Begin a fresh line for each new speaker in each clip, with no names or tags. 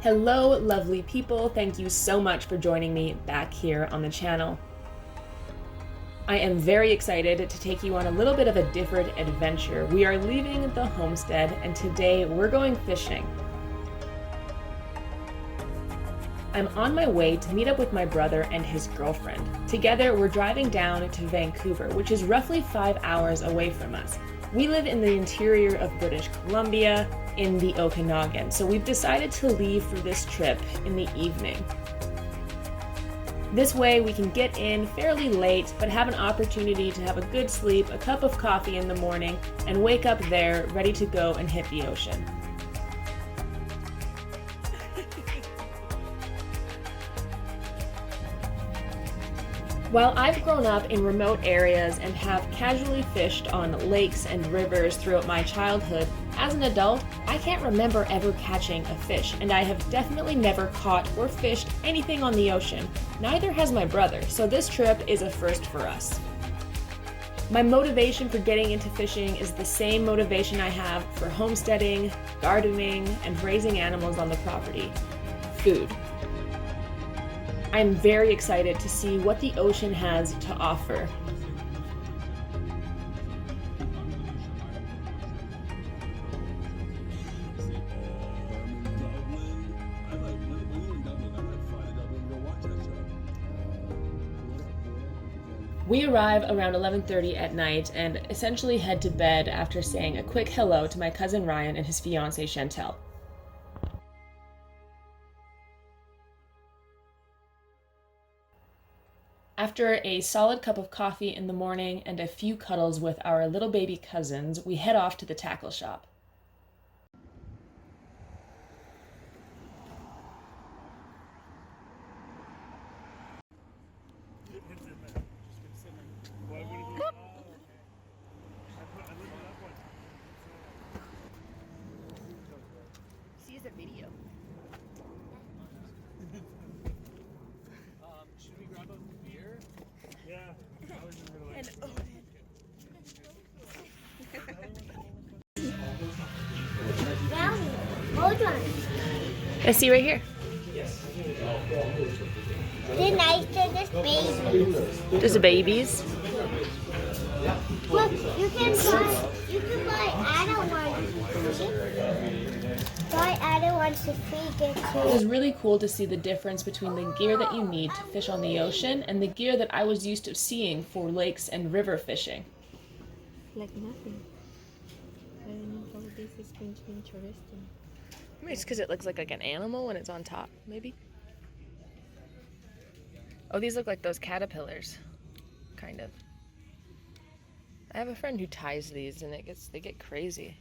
Hello, lovely people. Thank you so much for joining me back here on the channel. I am very excited to take you on a little bit of a different adventure. We are leaving the homestead and today we're going fishing. I'm on my way to meet up with my brother and his girlfriend. Together, we're driving down to Vancouver, which is roughly 5 hours away from us. We live in the interior of British Columbia in the Okanagan, so we've decided to leave for this trip in the evening. This way we can get in fairly late, but have an opportunity to have a good sleep, a cup of coffee in the morning, and wake up there ready to go and hit the ocean. While I've grown up in remote areas and have casually fished on lakes and rivers throughout my childhood, as an adult, I can't remember ever catching a fish, and I have definitely never caught or fished anything on the ocean. Neither has my brother, so this trip is a first for us. My motivation for getting into fishing is the same motivation I have for homesteading, gardening, and raising animals on the property: food. I'm very excited to see what the ocean has to offer. We arrive around 11:30 at night and essentially head to bed after saying a quick hello to my cousin Ryan and his fiancée Chantel. After a solid cup of coffee in the morning and a few cuddles with our little baby cousins, we head off to the tackle shop. See as a video.
Should we grab a beer? Yeah. I was just gonna
And
Hold on.
I see right here.
The nice to this baby.
There's the babies.
Look, you can buy adult ones. Buy adult ones to feed it
It
to.
was really cool to see the difference between the gear that you need to fish on the ocean and the gear that I was used to seeing for lakes and river fishing.
Like nothing. I don't know how this is going to be interesting.
Maybe it's because it looks like an animal when it's on top, maybe? Oh, these look like those caterpillars, kind of. I have a friend who ties these and they get crazy.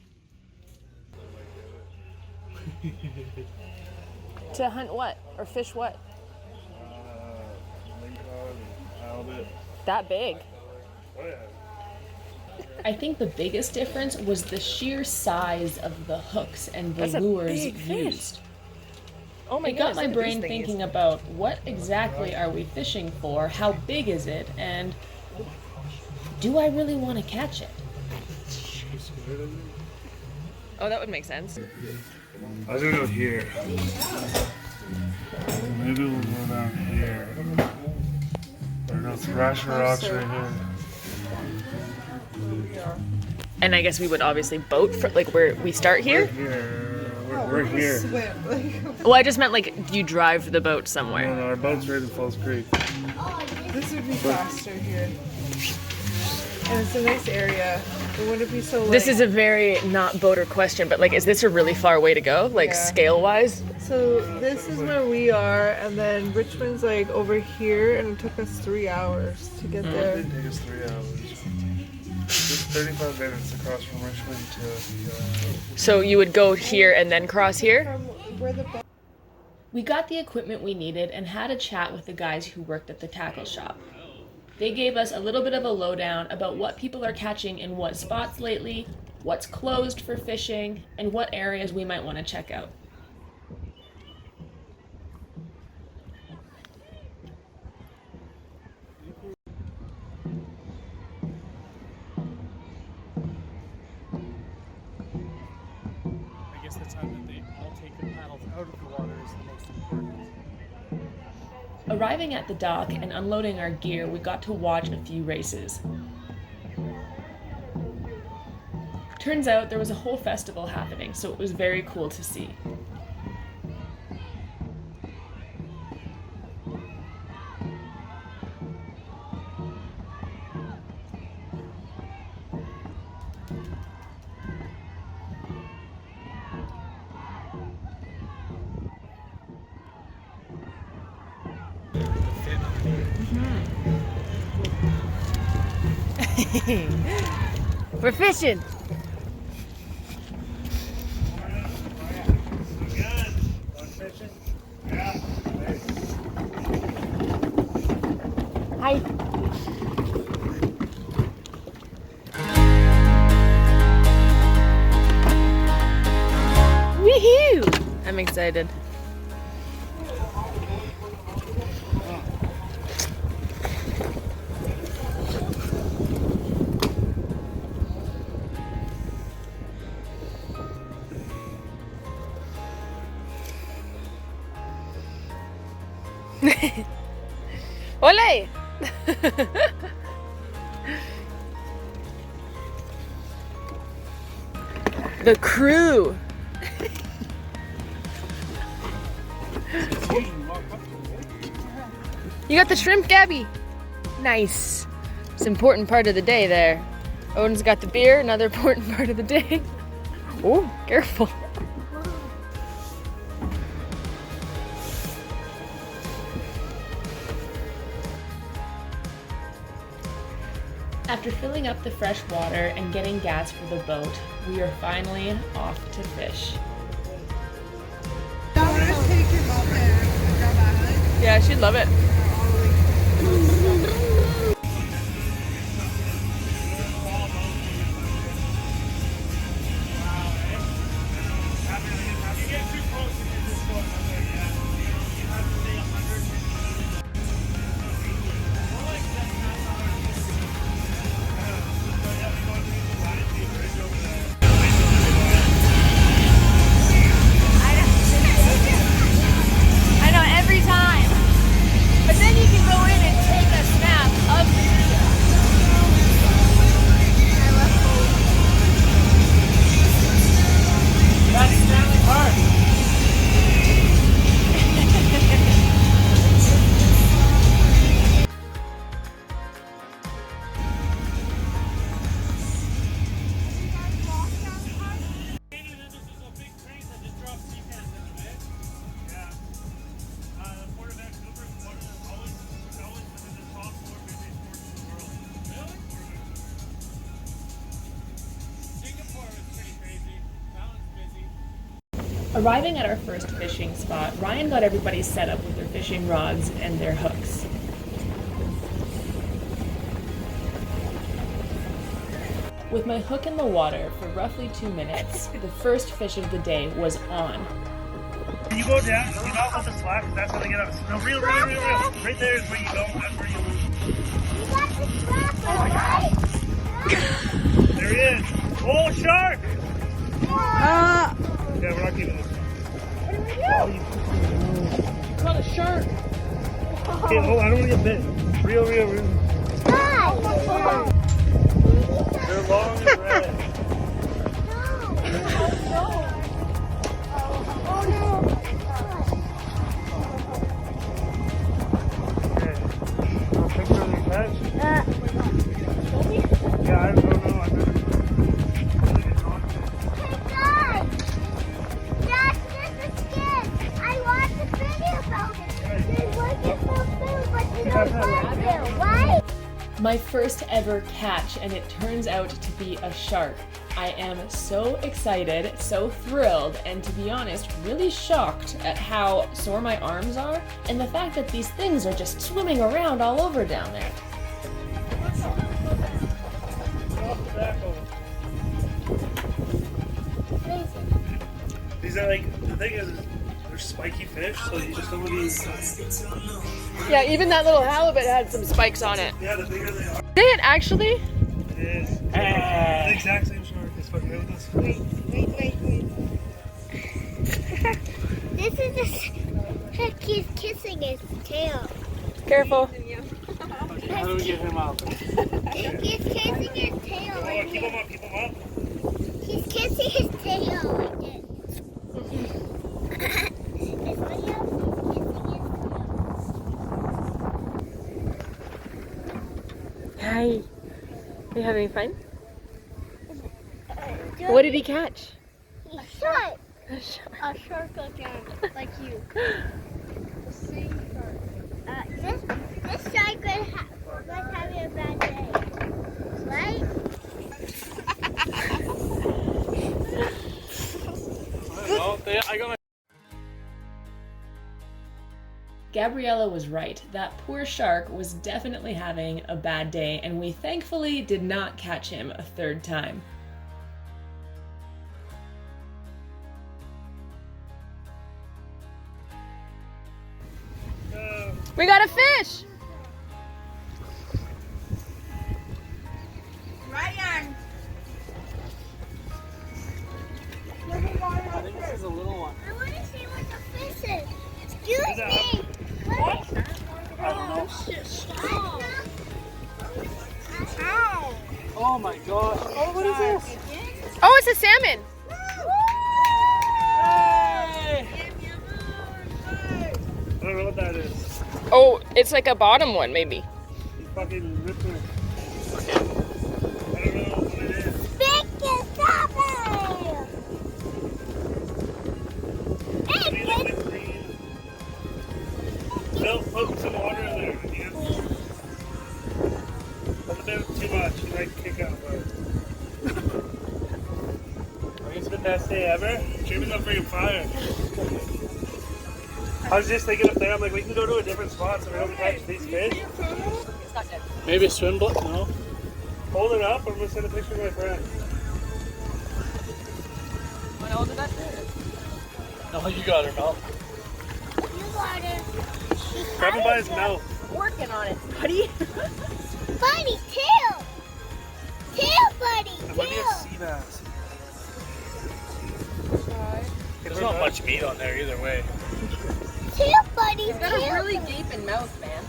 To hunt what? Or fish what?
Lingcod and halibut.
That big.
Oh yeah.
I think the biggest difference was the sheer size of the hooks and the
That's a
lures
big fish.
used.
Oh my
It got
goodness,
my
look at
brain
these things.
thinking about what exactly are we fishing for, how big is it, and do I really want to catch it?
Oh, that would make sense.
I was gonna go here. Maybe we'll go down here. Or go thrash rocks right here.
And I guess we would obviously boat for like where we start here.
We're here.
Well, I just meant like you drive the boat
No,
somewhere.
no, our boat's right in Falls Creek.
This would be faster here. And it's a nice area. It wouldn't be so late.
This is a very not boater question, but like, is this a really far way to go, like
Yeah.
scale wise?
So this is where we are, and then Richmond's like over here, and it took us 3 hours to get
It
there.
did take us 3 hours. It's 35 minutes across from Richmond to.
So you would go here and then cross here?
From where the
We got the equipment we needed and had a chat with the guys who worked at the tackle shop. They gave us a little bit of a lowdown about what people are catching in what spots lately, what's closed for fishing, and what areas we might want to check out.
I guess the time that they all take the paddles out of the water is the most important.
Arriving at the dock and unloading our gear, we got to watch a few races. Turns out there was a whole festival happening, so it was very cool to see.
We're fishing. Hi. Woohoo! I'm excited. Ole! The crew. You got the shrimp, Gabby? Nice. It's an important part of the day there. Odin's got the beer, another important part of the day. Oh, careful.
After filling up the fresh water and getting gas for the boat, we are finally off to fish.
Yeah, she'd love it.
Arriving at our first fishing spot, Ryan got everybody set up with their fishing rods and their hooks. With my hook in the water for roughly 2 minutes, the first fish of the day was on.
You go down, you not let them slack, that's how they get out. No, reel. Right there is where you go, that's where you lose.
You got the strap, right?
There he is. Oh, shark! Yeah, we're not keeping this.
Caught a shark!
Okay, oh, I don't want to get bit. Reel. They're long and red. Okay. I'll picture the catch. Yeah, I don't know.
My first ever catch, and it turns out to be a shark. I am so excited, so thrilled, and to be honest, really shocked at how sore my arms are, and the fact that these things are just swimming around all over down there.
These are like, the thing is, they're spiky fish, so you just don't really...
Yeah, even that little halibut had some spikes on it.
Yeah, the bigger they are.
Did it actually?
It is. The exact same shark is fucking out with us.
Wait.
This is heck, he's kissing his tail.
Careful.
How do we get him out?
He's kissing his tail
Oh,
like
keep
this.
him up, keep him up.
He's kissing his tail like this. This video, he's kissing his
Hi. Are you having fun?
tail.
What did he catch?
A shark.
A shark.
A shark again, like you. The same shark. This shark was having a bad day, right?
I got my
Gabriella was right. That poor shark was definitely having a bad day, and we thankfully did not catch him a third time.
We got a fish!
Ryan.
I think this is a little one.
I want to see what the fish is. Excuse me.
What? I don't know.
Ow.
Oh my gosh. Oh, what is this?
Oh, it's a salmon!
Hey! I don't know what that is.
Oh, it's like a bottom one, maybe.
Fucking ripped me. I don't know what it is.
Big is
They'll put some water in there. Yeah. That's a bit too much. You might kick out, but. I think it's the best day ever. Jimmy's on freaking fire. I was just thinking up there, I'm like, we can go to a different spot so we don't catch these fish. Maybe a swim boat? No. Hold it up, I'm gonna send a picture to my friend.
What hold it up there?
No, you got her, Mel.
You got it.
Grab him by his mouth.
Working on it, buddy.
Buddy, tail. Tail, buddy,
That might be a
tail.
sea bass. There's not much meat on there either way.
Tail, buddy,
He's got a
tail.
really gaping mouth, man.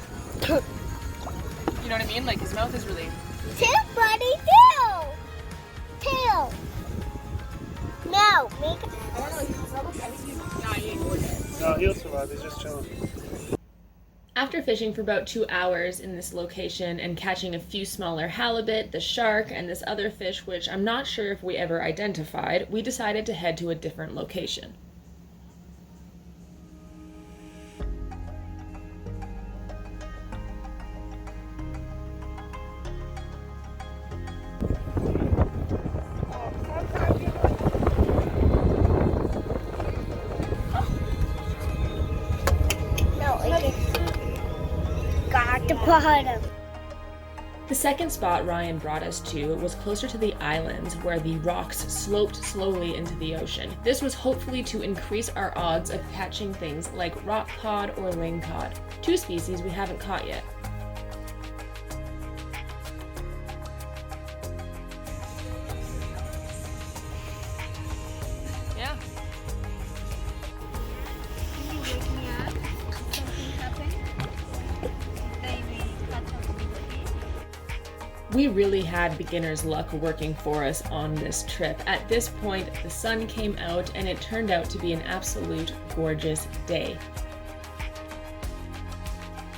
You know what I mean? Like, his mouth is really...
Tail, buddy, tail. Tail. No, make it.
No, he'll survive. He's just chilling.
After fishing for about 2 hours in this location and catching a few smaller halibut, the shark, and this other fish which I'm not sure if we ever identified, we decided to head to a different location.
No, it got the bottom.
The second spot Ryan brought us to was closer to the islands where the rocks sloped slowly into the ocean. This was hopefully to increase our odds of catching things like rock cod or lingcod, two species we haven't caught yet.
Yeah.
Can you wake me up? Something happened? Maybe catch up with me.
We really had beginner's luck working for us on this trip. At this point, the sun came out and it turned out to be an absolute gorgeous day.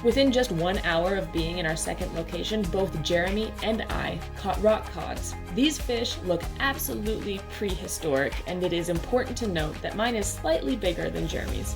Within just 1 hour of being in our second location, both Jeremy and I caught rock cods. These fish look absolutely prehistoric, and it is important to note that mine is slightly bigger than Jeremy's.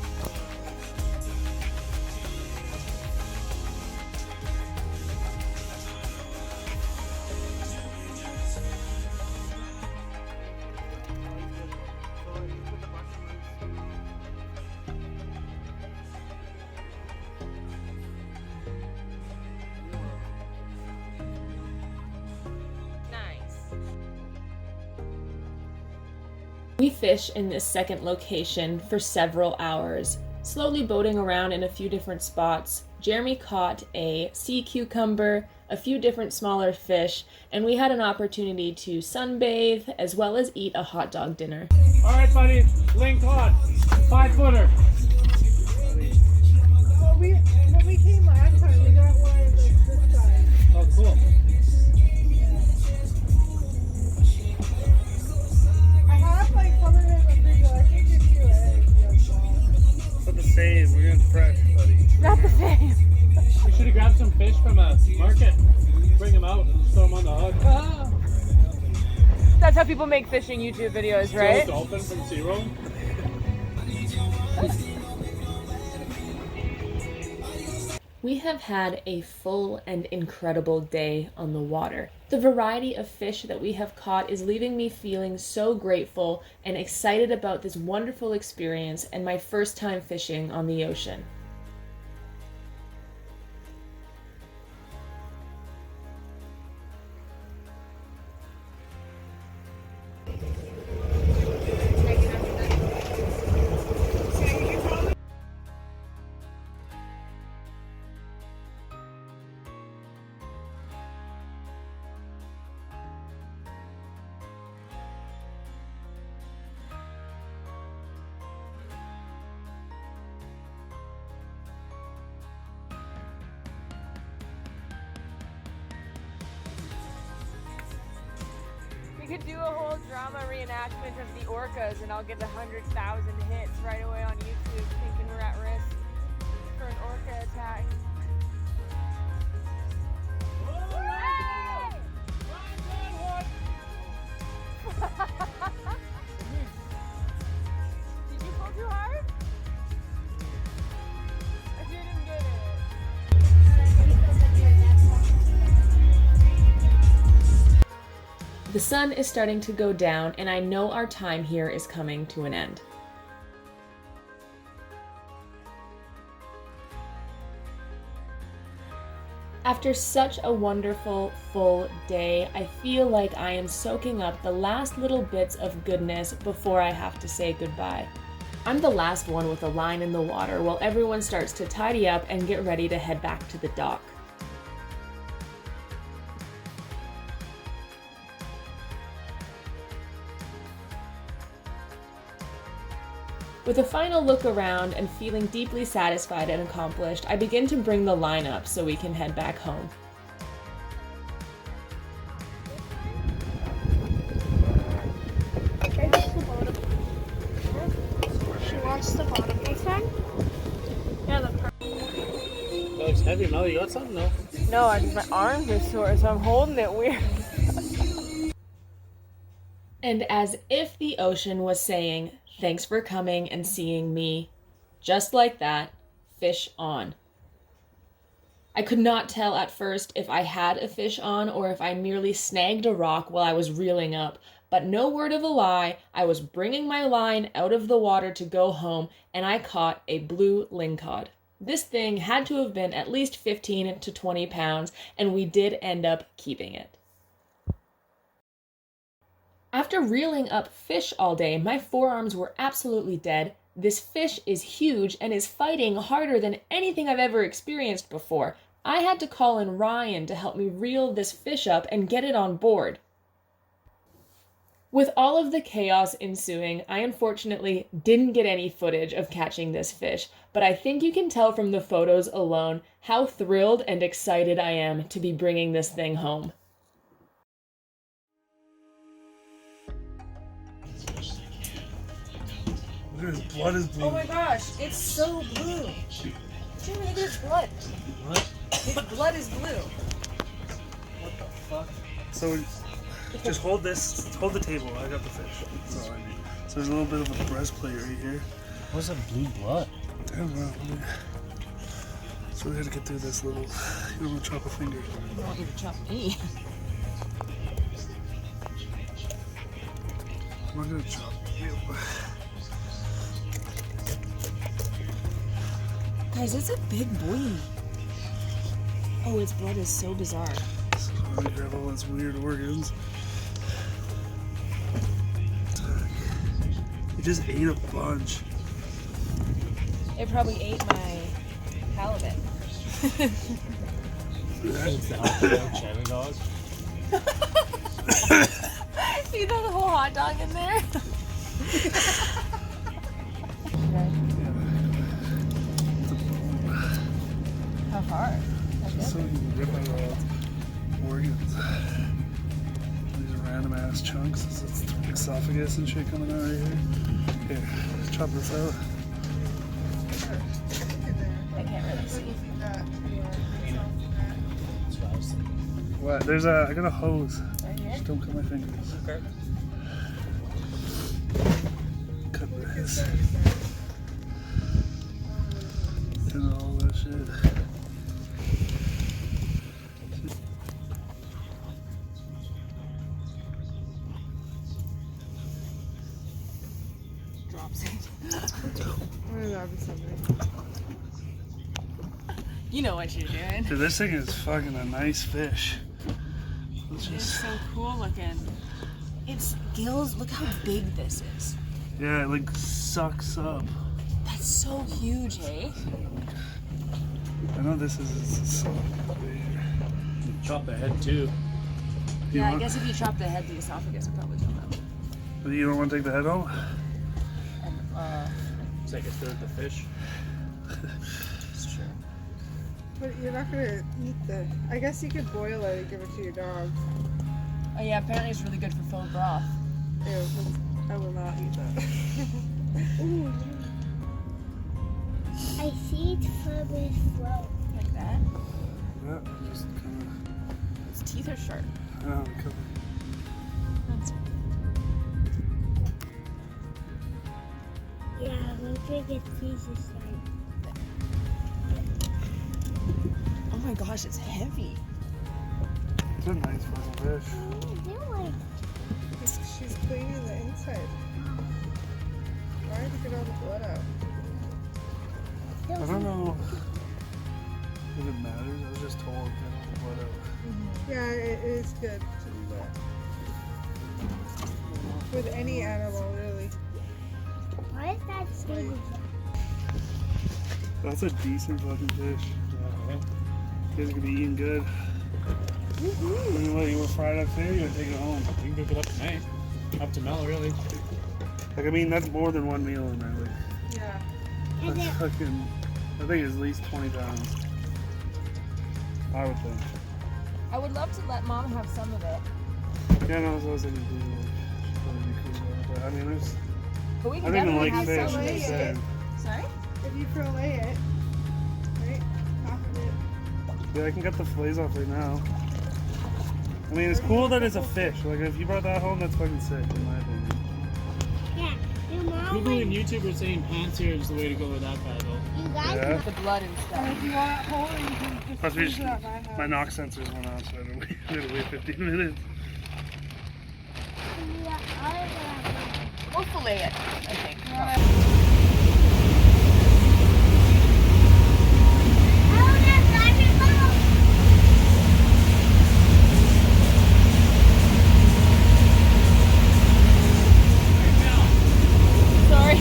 We fish in this second location for several hours, slowly boating around in a few different spots. Jeremy caught a sea cucumber, a few different smaller fish, and we had an opportunity to sunbathe as well as eat a hot dog dinner.
All right, buddy. Lingcod, 5-footer.
When we came last time, we got one of this size.
Oh, cool.
I have like some of it in the freezer. I can give you it.
Not the same. We're getting fresh, buddy.
Not the same.
We should have grabbed some fish from a market. Bring them out and throw them on the hook. Ah.
That's how people make fishing YouTube videos, right?
Still a dolphin from zero.
We have had a full and incredible day on the water. The variety of fish that we have caught is leaving me feeling so grateful and excited about this wonderful experience and my first time fishing on the ocean.
We could do a whole drama reenactment of the orcas and I'll get 100,000 hits right away on YouTube thinking we're at risk for an orca attack. Did you pull too hard? I didn't get it.
The sun is starting to go down, and I know our time here is coming to an end. After such a wonderful, full day, I feel like I am soaking up the last little bits of goodness before I have to say goodbye. I'm the last one with a line in the water while everyone starts to tidy up and get ready to head back to the dock. With a final look around and feeling deeply satisfied and accomplished, I begin to bring the line up so we can head back home.
She wants the bottom. This one?
Yeah, the
That looks heavy, Mel. You got something? No.
No, my arms are sore, so I'm holding it weird.
And as if the ocean was saying, "Thanks for coming and seeing me," just like that, fish on. I could not tell at first if I had a fish on or if I merely snagged a rock while I was reeling up, but no word of a lie, I was bringing my line out of the water to go home, and I caught a blue lingcod. This thing had to have been at least 15 to 20 pounds, and we did end up keeping it. After reeling up fish all day, my forearms were absolutely dead. This fish is huge and is fighting harder than anything I've ever experienced before. I had to call in Ryan to help me reel this fish up and get it on board. With all of the chaos ensuing, I unfortunately didn't get any footage of catching this fish, but I think you can tell from the photos alone how thrilled and excited I am to be bringing this thing home.
His blood is blue.
Oh my gosh, it's so blue. Jimmy, there's blood.
What?
His blood is blue.
What the fuck? So just hold the table. I got the fish.
That's all I need. So there's a little bit of a breastplate right here.
What's that blue blood?
I don't know. So we had to get through this little. You don't want to chop a finger.
I don't want you to chop me.
I'm not gonna chop you.
Guys, it's a big boy. Oh, its blood is so bizarre.
So I'm gonna grab all its weird organs. It just ate a bunch.
It probably ate my halibut.
It's the halibut cheddar dog.
You throw the whole hot dog in there? How hard?
So you can rip out all organs. These random ass chunks. It's esophagus and shit coming out right here. Here, let's chop this out.
I can't really see.
What? There's I got a hose. Just don't cut my fingers.
Okay.
Cut this. And all that shit.
Drops it.
I'm gonna grab something.
You know what you're doing.
Dude, this thing is fucking a nice fish. Let's
It's
just,
so cool looking. Its gills, look how big this is.
yeah, it like sucks up.
That's so huge, eh?
I know this is so big.
Chop the head too.
Yeah, I
want-
guess if you chop the head, the esophagus would probably come out.
But you don't want to take the head home?
It's like a third of the fish.
It's true.
But you're not gonna eat the. I guess you could boil it and give it to your dog.
Oh yeah, apparently it's really good for faux broth.
Ew, I will not eat that.
Ooh. I see it from his throat.
Like that.
Yeah, just kind
Its teeth are sharp.
of.
That's
Yeah, my biggest piece is like.
oh my gosh, it's heavy.
It's a nice fucking fish.
They're like.
She's cleaning the inside. Why did you get all the blood out?
I don't know if it matters. I was just told to get all the blood out.
Yeah, it is good to do that. With any animal, really.
Why is that stinky?
That's a decent fucking fish. You guys are gonna be eating good. I mean, what, you were fried up there? You gonna take it home?
You can cook it up tonight. Up to Mel, really.
Like, I mean, that's more than one meal in there. Like,
Yeah.
And
that's
then,
fucking. I think it's at least 20 pounds. I would think.
I would love to let mom have some of it.
Yeah, no, that's what I was thinking too. Like, she'd probably be cool about it. But I mean, there's.
But we
I
can
don't even
definitely
like
have
fish.
some
I'm
of
just
it.
saying.
Sorry?
If you fillet it, right? Half of it.
Yeah, I can cut the fillets off right now. I mean, it's cool that it's a fish. Like, if you brought that home, that's fucking sick, in my opinion.
yeah, your mom.
People and YouTube are saying pan-sear is the way to go with that guy, though.
You guys.
Yeah.
The blood and
And
stuff.
if you want it whole, you can just
Plus, we
use
just,
it at my house.
my knock sensors went off, so I had to wait 15 minutes.
We'll fillet it, I think. Sorry.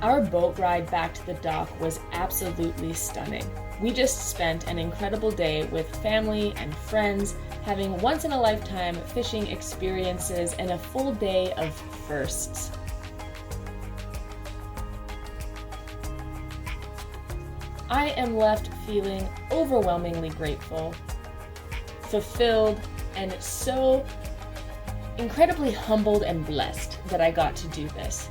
Our boat ride back to the dock was absolutely stunning. We just spent an incredible day with family and friends, having once-in-a-lifetime fishing experiences and a full day of firsts. I am left feeling overwhelmingly grateful, fulfilled, and so incredibly humbled and blessed that I got to do this.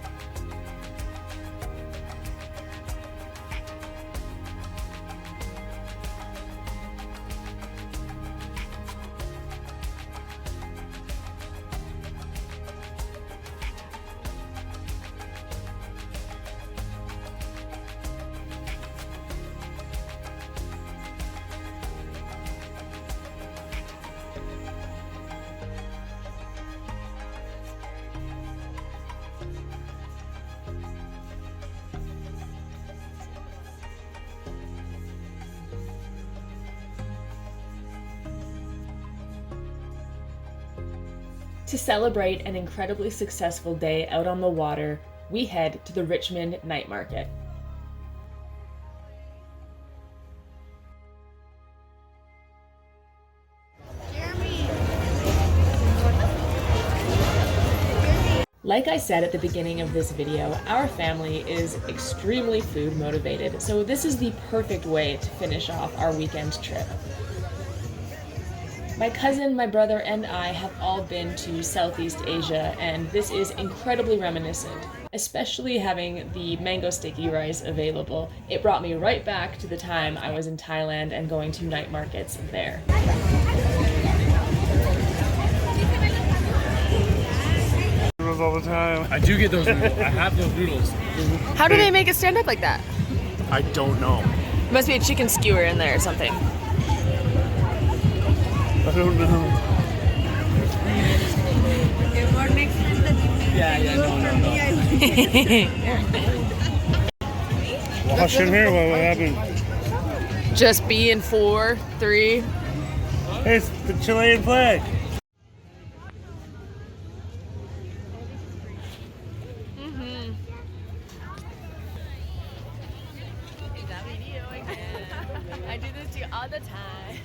To celebrate an incredibly successful day out on the water, we head to the Richmond Night Market. Like I said at the beginning of this video, our family is extremely food motivated, so this is the perfect way to finish off our weekend trip. My cousin, my brother, and I have all been to Southeast Asia, and this is incredibly reminiscent, especially having the mango sticky rice available. It brought me right back to the time I was in Thailand and going to night markets there.
All the time.
I do get those noodles. I have those noodles.
How do they make it stand up like that?
I don't know.
Must be a chicken skewer in there or something.
I don't know.
Yeah, no.
Wash in here. What happened?
Just be in 4, 3.
It's the Chilean flag.
I do this to you all the time.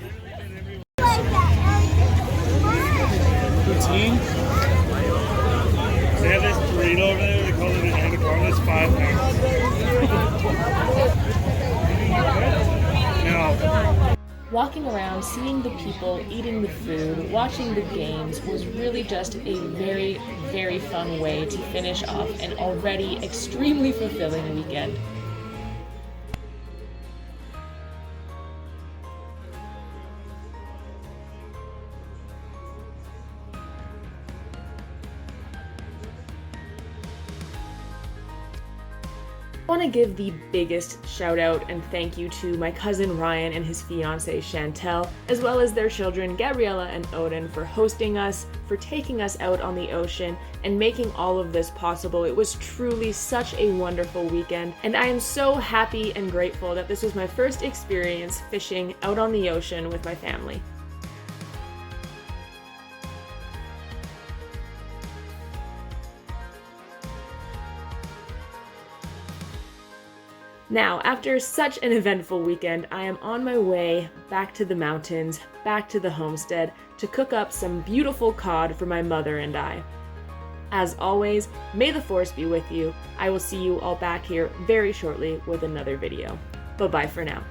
Poutine. They have this burrito over there. They call it an anaconda. It's $5. No.
Walking around, seeing the people, eating the food, watching the games was really just a very, very fun way to finish off an already extremely fulfilling weekend. I want to give the biggest shout out and thank you to my cousin Ryan and his fiancée Chantel, as well as their children Gabriella and Odin, for hosting us, for taking us out on the ocean, and making all of this possible. It was truly such a wonderful weekend, and I am so happy and grateful that this was my first experience fishing out on the ocean with my family. Now, after such an eventful weekend, I am on my way back to the mountains, back to the homestead, to cook up some beautiful cod for my mother and I. As always, may the force be with you. I will see you all back here very shortly with another video. Bye-bye for now.